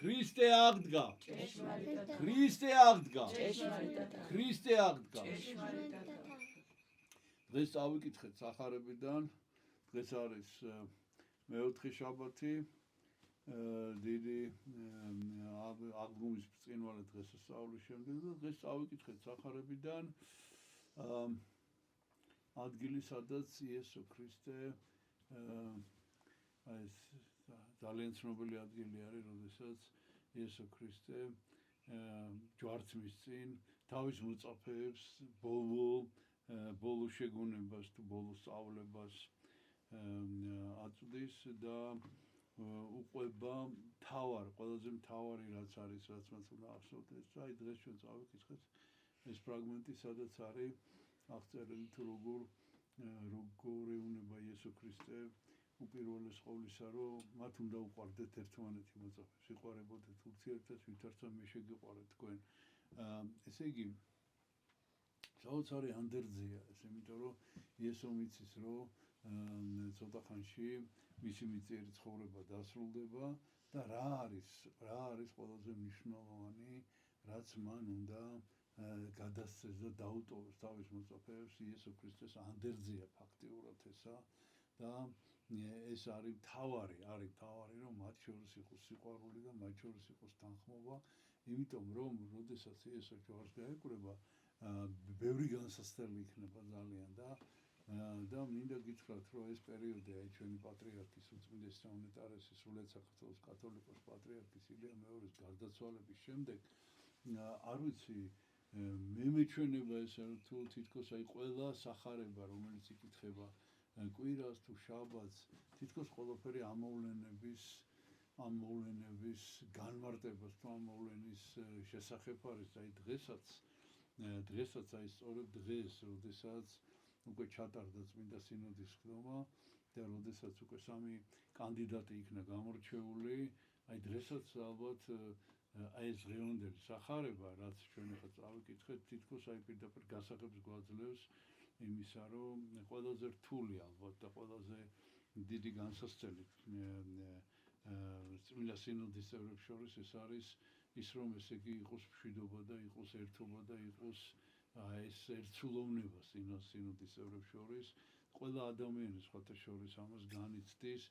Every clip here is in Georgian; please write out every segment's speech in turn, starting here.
ქრისტე აღდგა. ქრისტე აღდგა. ქრისტე აღდგა. დღეს წავიკითხეთ სახარებიდან. დღეს არის მეოთხე შაბათი. დიდი აღდგომის ბრწყინვალე დღესასწაულის შემდეგ და დღეს წავიკითხეთ სახარებიდან ადგილი, სადაც იესო ქრისტე ეს ძალიან ცნობილი ადგილი არის, როდესაც იესო ქრისტე ჯვარცმის წინ თავის მოწაფეებს ბოლო შეგონებას თუ ბოლო სწავლებას აწვდის და უყვება ყველაზე მთავარი რაც არის, რაც მას უნდა ახსოვდეს. აი დღეს ჩვენ წავიკითხეთ ეს ფრაგმენტი, სადაც არის აღწერილი თუ როგორ ეუნება იესო ქრისტე უპირველეს ყოვლისა, რომ მათ უნდა უყვარდეთ ერთმანეთი მოწაფეს, ვიყვარებოდეთ ურთიერთად, ვითარცა მე შეგიყვარეთ თქვენ. ესე იგი, საოცარი ანდერძია ეს, იმიტომ რომ იესომ იცის, რომ ცოტა ხანში მისი მიწიერი ცხოვრება დასრულდება და რა არის ყველაზე მნიშვნელოვანი, რაც მან უნდა გადასცეს და დაუტოვოს თავის მოწაფეებს. იესო ქრისტეს ანდერძია ფაქტიურად ესა და ეს არის მთავარი, რომ მათ შორის იყოს სიყვარული და მათ შორის იყოს თანხმობა, იმიტომ რომ როდესაც იესო ჯვარს გაეკვრება, ბევრი განსასწრელი იქნება ძალიან და მინდა გითხრათ, რომ ეს პერიოდი აი ჩვენი პატრიარქის უწმიდესი საუნეტარესი სრულიად საქართველოს კათოლიკოს პატრიარქის ილია მეორის გარდაცვალების შემდეგ არ ვიცი მე მეჩვენება ეს თუ თითქოს აი ყველა სახარება, რომელიც იკითხება კვირას თუ შაბათს, თითქოს ყველაფერი ამოვლენების განმარტებას თუ ამოვლენის შესახებ არის. აი დღესაც აი სწორედ დღეს, როდესაც უკვე ჩატარდა წმინდა სინოდის ხდომა და როდესაც უკვე 3 კანდიდატი იქნა გამორჩეული, აი დღესაც ალბათ აი ეს დღევანდელი სახარება, რაც ჩვენ ახლა წავიკითხეთ, თითქოს აი პირდაპირ გასაღებს გვაძლევს იმისა, რომ ყველაზე რთული ალბათ და ყველაზე დიდი განსასწრელი წმინდა სინოდის წევრებს შორის ეს არის ის, რომ ესე იგი იყოს მშვიდობა და იყოს ერთობა და იყოს ეს ერთსულოვნება სინოდის წევრებს შორის. ყველა ადამიანი სხვათა შორის ამას განიცდის,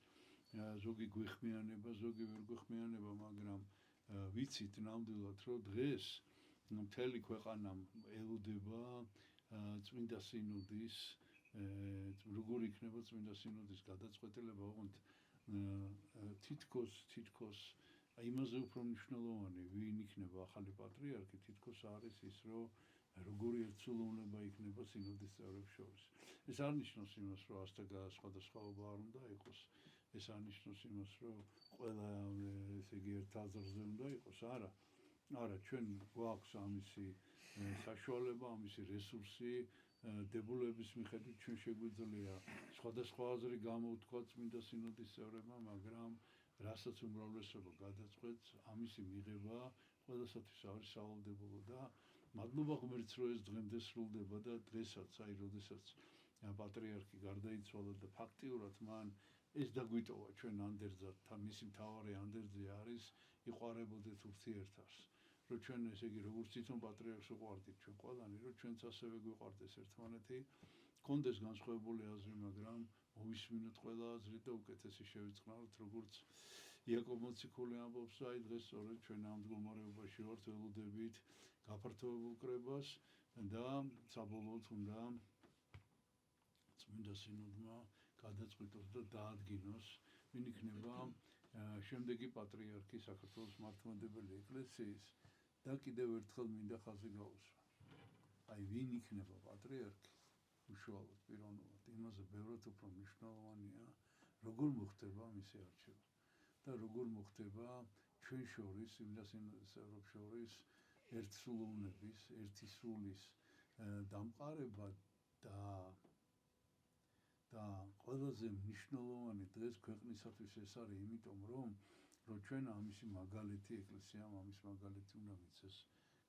ზოგი გვეხმიანება, ზოგი ვერ გვეხმიანება, მაგრამ ვიცით ნამდვილად, რომ დღეს მთელი ქვეყანა ელოდება წმინდა სინოდის, როგორ იქნება წმინდა სინოდის გადაწყვეტილება, ოღონდ თითქოს იმაზე უფრო მნიშვნელოვანი, ვინ იქნება ახალი პატრიარქი, თითქოს არის ის, რომ როგორი ერთსულოვნება იქნება სინოდის წევრებს შორის. ეს არ ნიშნავს იმას, რომ ასთა სხვადასხვაობა არ უნდა იყოს. ეს არ ნიშნავს იმას, რომ ყველა ესე იგი ერთ აზრზე უნდა იყოს. არა, ჩვენ გვაქვს ამისი საშუალება, ამისი რესურსი, დებულების მიხედვით ჩვენ შეგვიძლია სხვადასხვა აზრი გამოვთქვა წმინდა სინოდის წევრებმა, მაგრამ რასაც უმრავლესობა გადაწყვეტს, ამისი მიღება ყველასათვის არის სავალდებულო და მადლობა ღმერთს, რომ ეს დღემდე სრულდება და დღესაც, აი როდესაც პატრიარქი გარდაიცვალა და ფაქტიურად მან ეს დაგვიტოვა ჩვენ ანდერძად, მისი მთავარი ანდერძი არის იყვარებოდეთ ურთიერთას. რომ ჩვენ ესე იგი როგორც თვითონ პატრიარქს უყვარდით ჩვენ ყველანი, რომ ჩვენც ასევე გვიყვარდეს ერთმანეთი, გქონდეს განსხვავებული აზრი, მაგრამ მოვისმინოთ ყველა აზრი და უკეთესი შევიწყნაროთ, როგორც იაკობ მოციქული ამბობს, აი დღეს სწორედ ჩვენ ამ მდგომარეობაში ვართ, ველოდებით გაფართოებულ კრებას და საბოლოოდ უნდა წმინდა სინოდმა გადაწყვიტოს და დაადგინოს, ვინ იქნება შემდეგი პატრიარქი საქართველოს მართლმადიდებელი ეკლესიის და კიდევ ერთხელ მინდა ხაზი გაუსვა. აი ვინ იქნება პატრიარქი? უშუალოდ პიროვნულად, იმაზე ბევრად უფრო მნიშვნელოვანია, როგორ მოხდება მისი არჩევა და როგორ მოხდება ჩვენ შორის, წმინდა სინოდის წევრებს შორის ერთსულოვნების, ერთი სულის დამყარება და ყველაზე მნიშვნელოვანი დღეს ქვეყნისათვის ეს არის, იმიტომ რომ ჩვენ ამისი მაგალითი ეკლესიამ ამის მაგალითი უნდა მიცეს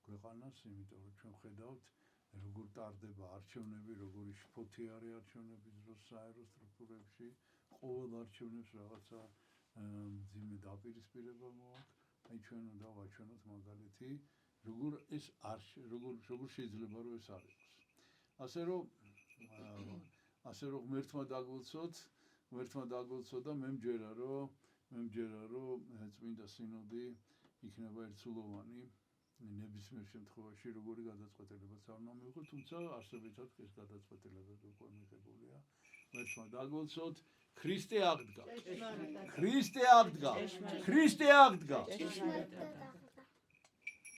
ქვეყანას, იმიტომ რომ ჩვენ ხედავთ როგორ ტარდება არჩევნები, როგორი შფოთი არის არჩევნების დროს საერო სტრუქტურებში, ყოველ არჩევნებს რაღაცა მძიმე დაპირისპირება მოაქვს. აი ჩვენ უნდა ვაჩვენოთ მაგალითი, როგორ ეს არ როგორ შეიძლება რომ ეს არ იყოს. ასე რომ ღმერთმა დაგვილოცოთ და მე მჯერა რომ წმინდა სინოდი იქნება ერთსულოვანი ნებისმიერ შემთხვევაში როგორი გადაწყვეტილებაც არ უნდა მივიღოთ, თუმცა არსებითად ეს გადაწყვეტილება უკვე მიღებულია. ღმერთმა დაგვილოცოთ, ქრისტე აღდგა.